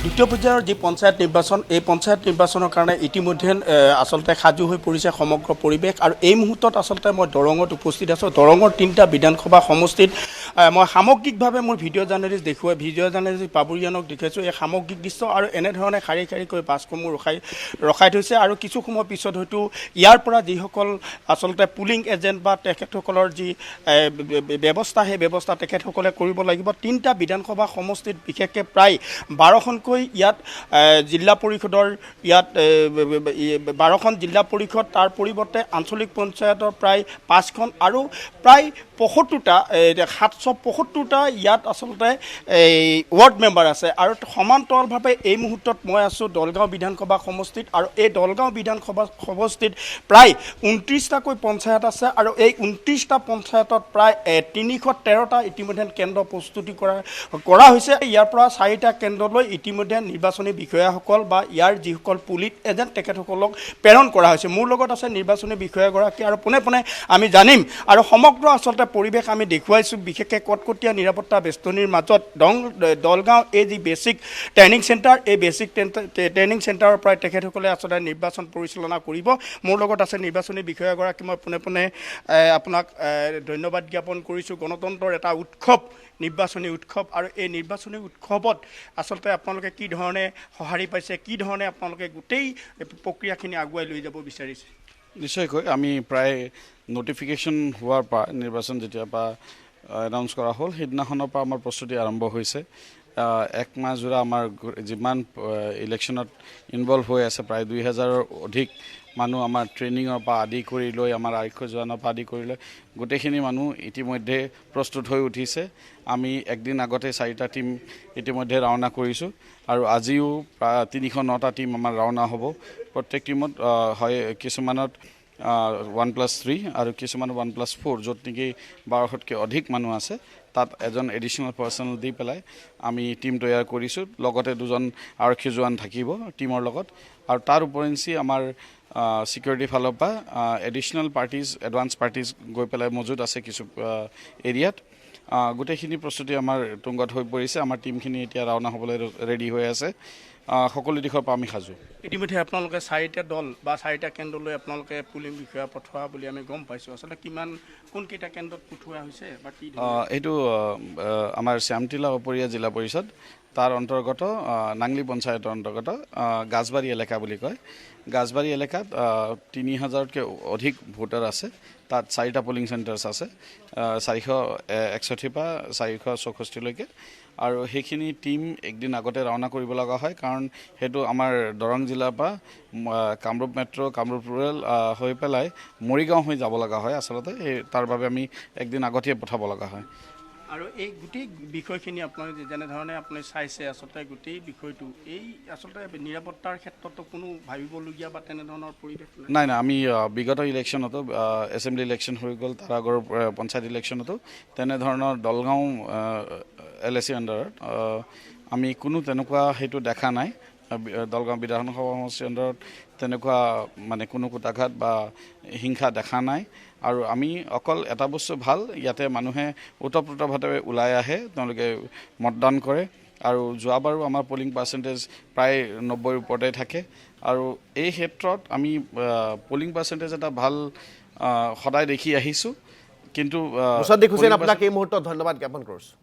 দ্বিতীয় পৰ্যায়ৰ যি পঞ্চায়ত নিৰ্বাচন এই পঞ্চায়ত নিৰ্বাচনৰ কাৰণে ইতিমধ্যে আচলতে সাজু হৈ পৰিছে সমগ্ৰ পৰিৱেশ আৰু এই মুহূৰ্তত আচলতে মই দৰঙত উপস্থিত আছোঁ। দৰঙৰ 3টা বিধানসভা সমষ্টিত মই সামগ্ৰিকভাৱে মোৰ ভিডিঅ' জাৰ্নেলিষ্ট বাবুৰিয়ানক দেখুৱাইছোঁ এই সামগ্ৰিক দৃশ্য আৰু এনেধৰণে শাৰী শাৰীকৈ বাছসমূহ ৰখাই থৈছে আৰু কিছু সময় পিছত হয়তো ইয়াৰ পৰা যিসকল আচলতে পুলিং এজেণ্ট বা তেখেতসকলৰ যি ব্যৱস্থা সেই ব্যৱস্থা তেখেতসকলে কৰিব লাগিব। 3টা বিধানসভা সমষ্টিত বিশেষকৈ প্ৰায় 12খনকৈ ইয়াত জিলা পৰিষদৰ ইয়াত 12খন জিলা পৰিষদ তাৰ পৰিৱৰ্তে আঞ্চলিক পঞ্চায়তৰ প্ৰায় 5খন আৰু প্ৰায় 75টা 775টা ইয়াত আচলতে ৱাৰ্ড মেম্বাৰ আছে আৰু সমান্তৰালভাৱে এই মুহূৰ্তত মই আছোঁ দলগাঁও বিধানসভা সমষ্টিত আৰু এই দলগাঁও বিধানসভা সমষ্টিত প্ৰায় 29টাকৈ পঞ্চায়ত আছে আৰু এই 29টা পঞ্চায়তত প্ৰায় 313টা ইতিমধ্যে কেন্দ্ৰ প্ৰস্তুতি কৰা হৈছে। ইয়াৰ পৰা 4টা কেন্দ্ৰলৈ ইতিমধ্যে নিৰ্বাচনী বিষয়াসকল বা ইয়াৰ যিসকল পুলিং এজেণ্ট তেখেতসকলক প্ৰেৰণ কৰা হৈছে। মোৰ লগত আছে নিৰ্বাচনী বিষয়াগৰাকী আৰু পোনে পোনে আমি জানিম আৰু সমগ্ৰ আচলতে পৰিৱেশ আমি দেখুৱাইছোঁ বিশেষকৈ কটকটীয়া নিৰাপত্তা বেষ্টনীৰ মাজত দলগাঁও এই যি বেছিক ট্ৰেইনিং চেণ্টাৰ এই বেছিক ট্ৰেইনিং চেণ্টাৰৰ পৰাই তেখেতসকলে আচলতে নিৰ্বাচন পৰিচালনা কৰিব। মোৰ লগত আছে নিৰ্বাচনী বিষয়াগৰাকী। মই পোনে পোনে আপোনাক ধন্যবাদ জ্ঞাপন কৰিছোঁ। গণতন্ত্ৰৰ এটা উৎসৱ নিৰ্বাচনী উৎসৱ আৰু এই নিৰ্বাচনী উৎসৱত আচলতে আপোনালোকে কি ধৰণে সঁহাৰি পাইছে, কি ধৰণে আপোনালোকে গোটেই প্ৰক্ৰিয়াখিনি আগুৱাই লৈ যাব বিচাৰিছে? নিশ্চয়কৈ আমি প্ৰায় নটিফিকেশ্যন হোৱাৰ পৰা নিৰ্বাচন যেতিয়াৰ পৰা এনাউন্স কৰা হ'ল সেইদিনাখনৰ পৰা আমাৰ প্ৰস্তুতি আৰম্ভ হৈছে। 1 মাহ জোৰা আমাৰ যিমান ইলেকশ্যনত ইনভলভ হৈ আছে প্ৰায় 2000ৰ অধিক মানুহ আমাৰ ট্ৰেইনিঙৰ পৰা আদি কৰি লৈ আমাৰ আৰক্ষী জোৱানৰ পৰা আদি কৰি লৈ গোটেইখিনি মানুহ ইতিমধ্যে প্ৰস্তুত হৈ উঠিছে। আমি একদিন আগতে 4টা টীম ইতিমধ্যে ৰাওনা কৰিছোঁ আৰু আজিও প্ৰায় 309টা টীম আমাৰ ৰাওনা হ'ব। প্ৰত্যেক টীমত হয় কিছুমানত 1+3 আৰু কিছুমানত 1+4 য'ত নেকি 1200তকৈ অধিক মানুহ আছে তাত এজন এডিশ্যনেল পাৰ্চনেল দি পেলাই আমি টীম তৈয়াৰ কৰিছোঁ। লগতে 2জন আৰক্ষী জোৱান থাকিব টীমৰ লগত আৰু তাৰ উপৰিঞ্চি আমাৰ ছিকিউৰিটি ফালৰ পৰা এডিশ্যনেল পাৰ্টিজ এডভান্স পাৰ্টিজ গৈ পেলাই মজুত আছে কিছু এৰিয়াত। গোটেইখিনি প্ৰস্তুতি আমাৰ তুংগত হৈ পৰিছে। আমাৰ টীমখিনি এতিয়া ৰাওনা হ'বলৈ ৰেডি হৈ আছে। সকলো দিশৰ পৰা আমি সাজু। ইতিমধ্যে আপোনালোকে 4টা দল বা 4টা কেন্দ্ৰলৈ আপোনালোকে পুলিং বিষয়া পঠোৱা বুলি আমি গম পাইছোঁ। আচলতে কোনকেইটা কেন্দ্ৰত পঠোৱা হৈছে বা কি? এইটো আমাৰ শ্যামটিলা উপৰীয়া জিলা পৰিষদ তাৰ অন্তৰ্গত নাংলি পঞ্চায়তৰ অন্তৰ্গত গাজবাৰী এলেকা বুলি কয়। গাজবাৰী এলেকাত 3000তকৈ অধিক ভোটাৰ আছে। তাত 4টা পুলিং চেণ্টাৰ্ছ আছে 461 পৰা 464লৈকে আৰু সেইখিনি টীম একদিন আগতে ৰাওনা কৰিব লগা হয় কাৰণ সেইটো আমাৰ দৰং জিলাৰ পৰা কামৰূপ মেট্ৰ' কামৰূপ ৰুৰেল হৈ পেলাই মৰিগাঁও হৈ যাব লগা হয়। আচলতে তাৰ বাবে আমি একদিন আগতেই পঠাব লগা হয়। আৰু এই গোটেই বিষয়খিনি আপোনালোকে যেনেধৰণে আপুনি চাইছে আচলতে গোটেই বিষয়টো এই আচলতে নিৰাপত্তাৰ ক্ষেত্ৰতো কোনো ভাবিবলগীয়া বা তেনেধৰণৰ পৰিৱেশ নাই। আমি বিগত ইলেকশ্যনতো এছেম্বলি ইলেকশ্যন হৈ গ'ল তাৰ আগৰ পঞ্চায়ত ইলেকশ্যনতো তেনেধৰণৰ দলগাঁও LAC আণ্ডাৰত আমি কোনো তেনেকুৱা সেইটো দেখা নাই। দলগাঁও বিধানসভা সমষ্টিৰ আণ্ডাৰত তেনেকুৱা মানে কোনো কুটাঘাত বা হিংসা দেখা নাই। আৰু আমি অকল এটা বস্তু ভাল ইয়াতে মানুহে ওতঃপ্ৰোতভাৱে ওলাই আহে, তেওঁলোকে মতদান কৰে আৰু যোৱাবাৰো আমাৰ পলিং পাৰ্চেণ্টেজ প্ৰায় 90ৰ ওপৰতে থাকে আৰু এই ক্ষেত্ৰত আমি পলিং পাৰ্চেণ্টেজ এটা ভাল সদায় দেখি আহিছোঁ। কিন্তু মুছাদ্দিক হুছেইন আপোনাক এই মুহূৰ্তত ধন্যবাদ জ্ঞাপন কৰিছোঁ।